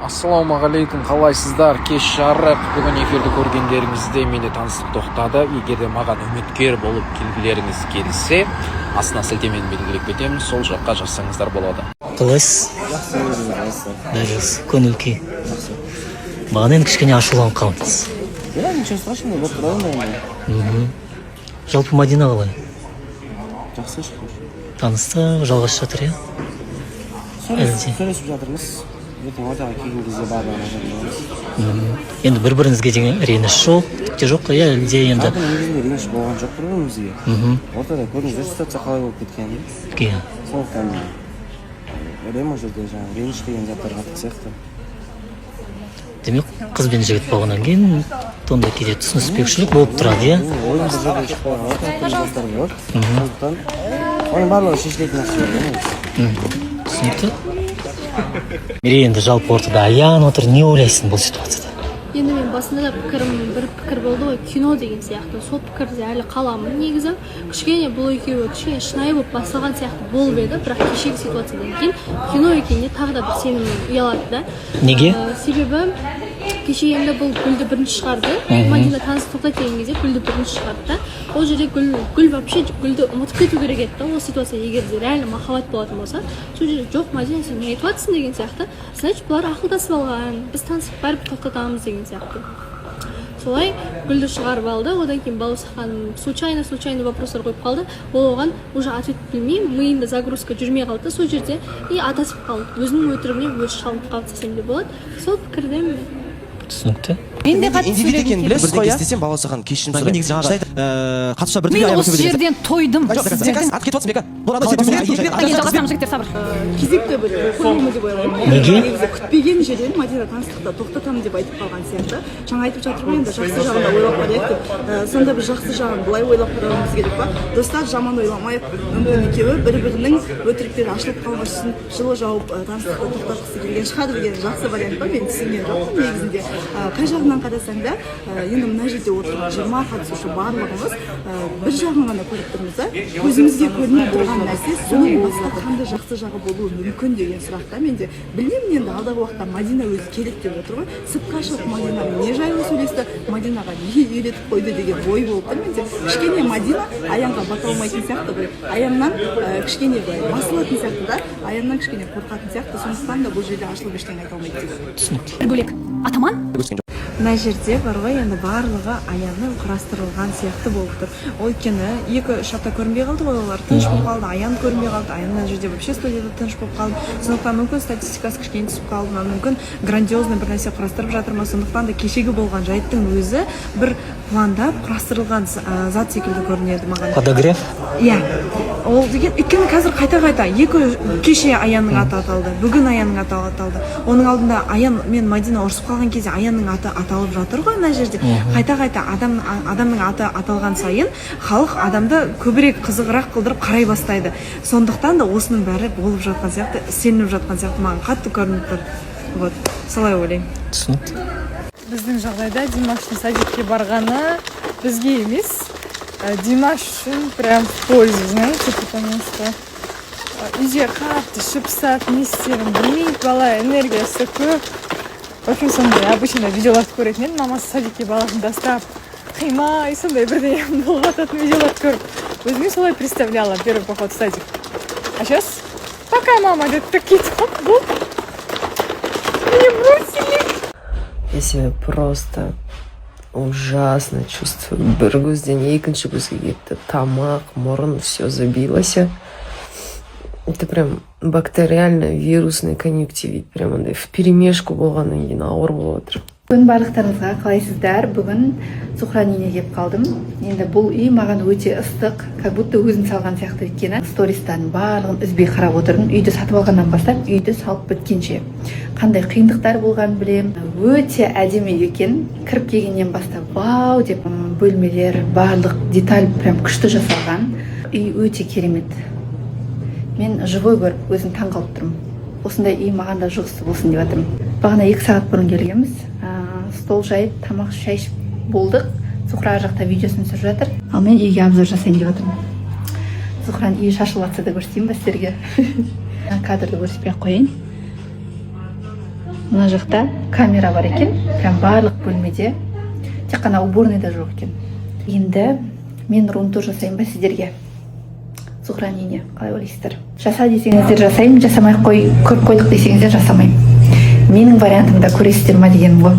Ассалаумағалейкум, қалайсыздар? Кеш жарық. Бүгін эфирді көргендеріңізде мені таныстық тоқтады. Егерде маған үміткер болып келгілеріңіз келсе, астына сілтемені белгілеп кетемін, сол жаққа жазсаңыздар болады. Қалайсыз? Жақсы. Көңіл күй. Маған енді кішкене ашуланып қалдыңыз. Ничего страшного, вот правильно. Жалпы Мадина қалай? Жақсы шүкір. Таныстық жалғасып жатыр, иә? Сөйлесіп жатырмыз. Ертең ортаға келген кезде барлығына жарымыз. Енді бір-біріңізге деген реніш жоқ, тіпті жоқ қой, әлде енді? Жалпы негізінде реніш болған жоқ бір-бірімізге. Ортада көрдіңіздер ситуация қалай болып кеткенін. Сондықтан ойлаймын, ол жерде жаңағы реніш деген заттар қатты сияқты. Демек, қыз бен жігіт болғаннан кейін онда кейде түсініспеушілік болып тұрады, иә? Ойын бір жерде шықпай қалатын заттар болады. Сондықтан оның барлығы шешілетін нәрсе бар. Түсінікті. Мерей, енді жалпы ортада аян отыр, не ойлайсың бұл ситуацияда? Енді мен басында да бір пікір болды ғой, кино деген сияқты. Сол пікірде әлі қаламын негізі. Кішкене бұл екеуі кішкене шынайы болып басталған сияқты болып еді, бірақ кешегі ситуациядан кейін кино екеніне тағы да бір сенімім ұялады да. Неге? Себебі кеше енді бұл гүлді бірінші шығарды. Мадина таныстық тоқтайды деген кезде гүлді бірінші шығарды да. Ол жерде гүл вообще гүлді ұмытып кету керек еді да. Ол ситуация егер де реально махаббат болатын болса, сол жерде жоқ, Мадина, сен не айтып жатсың деген сияқты. Значит, бұлар ақылдасып алған, біз танысып бәрібір тоқтатамыз деген сияқты. Солай гүлді шығарып алды, одан кейін Балаусахан случайно вопростар қойып қалды. Ол оған уже ответ білмей, миында загрузка жүрмей қалды, сол жерде и адасып қалды. Өзінің өтірігіне өзі шалынып қалды десем де болады. Сол пікірден Түсінікті. Мен де қатты сөйлегім білесіз ғой, иә? Істесем Балаусахан кешірім сұрайды. Негізі жаңағы қатысуша бір мен осы жерден тойдым. Ат кетіп жатсың бека. Жалғастырамыз жігіттер, сабыр. Кезекті бір қойылымы деп ойлаймын. Неге? Негізі күтпеген жерден Мадина таныстықта тоқтатамын деп айтып қалған сияқты. Жаңа айтып жатыр ғой, енді жақсы жағын да ойлап қарайық деп. Сонда бір жақсы жағын былай ойлап қарауымыз керек па? Достар, жаман ойламайық. Мүмкін екеуі бір-бірінің өтіріктері ашылып қалмас үшін жылы жауып таныстықты тоқтатқысы келген шығар деген жақсы вариант па? Мен түсінген жоқпын негізінде. Қай жағынан қарасаң да, енді мына жерде отырған 20 қатысушы барлығымыз бір жағын ғана көріп тұрмыз да, көзімізге көрініп тұрған нәрсе соның басқа қандай жақсы жағы болуы мүмкін деген сұрақта менде білмеймін. Енді алдағы уақытта Мадина өзі керек деп отыр ғой, сыртқа шығып Мадина не жайлы сөйлесті, Мадинаға не үйретіп қойды деген ой болып тұр менде. Кішкене Мадина Аянға бата алмайтын сияқты, бір Аяннан кішкене басылатын сияқты да, Аяннан кішкене қорқатын сияқты, сондықтан да бұл жерде ашылып ештеңе айта алмайды дейді. Түсінікті. Бөлек. Атаман? Мына жерде бар ғой, енді барлығы Аянның құрастырылған сияқты болып тұр. Ол өйткені 2-3 апта көрінбей қалды ғой, олар тыныш болып қалды, Аян көрінбей қалды, Аян мына жерде вообще студияда тыныш болып қалды. Сондықтан мүмкін статистикасы кішкене түсіп қалды, мүмкін грандиозный бір нәрсе құрастырып жатыр ма. Сондықтан да кешегі болған жайттың өзі бір пландап құрастырылған зат секілді көрінеді маған. Подогрев? Иә. Ол деген өйткені қазір қайта кеше Аянның аты аталды, бүгін Аянның аты аталды. Оның алдында Аян мен Мадина ұрысып қалған кезде Аянның аты аталып жатыр ғой мына жерде. Қайта адамның аты аталған сайын халық адамды көбірек қызығырақ қылдырып қарай бастайды. Сондықтан да осының бәрі болып жатқан сияқты, істелініп жатқан сияқты маған қатты көрініп тұр. Вот, солай ойлаймын. Түсінікті. Біздің жағдайда Димаштың садикке барғаны бізге емес, Димаш үшін прям в пользу, знаете, потому что үйде қатты шыпсақ, не істерін білмейді, бала энергиясы көп. В общем, сондай обычно видеоларды көретін едім, мамасы садикке баласын тастап қимай, сондай бірдеңе болып жататын видеоларды көріп, өзіме солай представляла первый поход в садик. А сейчас, пока мама деді, такие топ, меня бросили. Я себя просто ужасно чувствую. Бір көзден екінші көзге кетті. Тамақ, мұрын, все забилось. Это прям бактериально вирусный конъюнктивит. Прям андай вперемешку болғаннан кейін ауыр болып отыр. Бүгін барлықтарыңызға қалайсыздар? Бүгін Зухраның үйіне келіп қалдым. Енді бұл үй маған өте ыстық, как будто өзім салған сияқты өйткені. Стористан барлығын үзбей қарап отырдым. Үйді сатып алғаннан бастап, үйді салып біткенше. Қандай қиындықтар болғанын білем. Өте әдемі екен. Кіріп келгеннен бастап, вау деп, бөлмелер, барлық деталь прям күшті жасалған. Үй өте керемет. Мен живой көріп, өзім таң қалып тұрмын. Осындай үй маған да жұғысты болсын деп жатырмын. Бағана 2 сағат бұрын келгенбіз. Стол жайып, тамақ шай ішіп болдық. Зухра жақта видеосын түсіріп жатыр. Ал мен үйге обзор жасайын деп жатырмын. Зухраның үйі шашылып жатса да көрсетейін ба сіздерге? Кадрды көрсетпей қояйын. мына жақта камера бар екен, прям барлық бөлмеде, тек қана уборныйда жоқ екен. Енді мен рум-тур жасайын ба сіздерге? Сохранение, қалай ойлайсыздар? Жаса десеңіздер жасаймын, жасамай көріп қойдық десеңіздер жасамаймын. Менің вариантымда көресіздер ма дегенім ғой.